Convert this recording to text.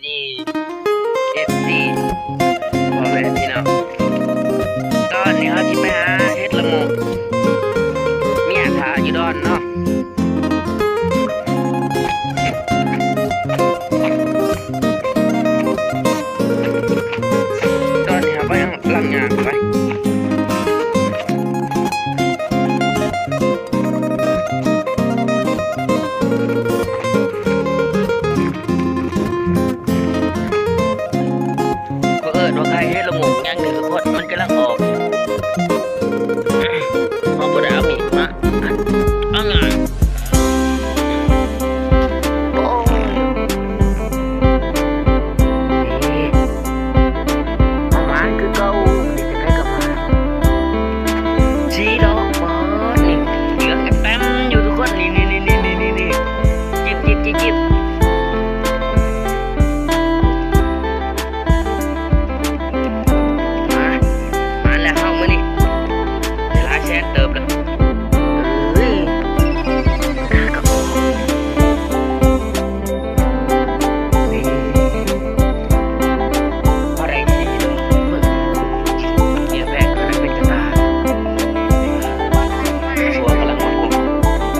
ดีเอฟซีพ่อแม่พี่น้องตอนนี้เขาสิไปหาเฮ็ดละโงกเมียถาอยู่ดอนเนาะตอนนี้เขาไปหลังงานไปว่าใครให้ละโงกยังเดือดพดมันกำลัง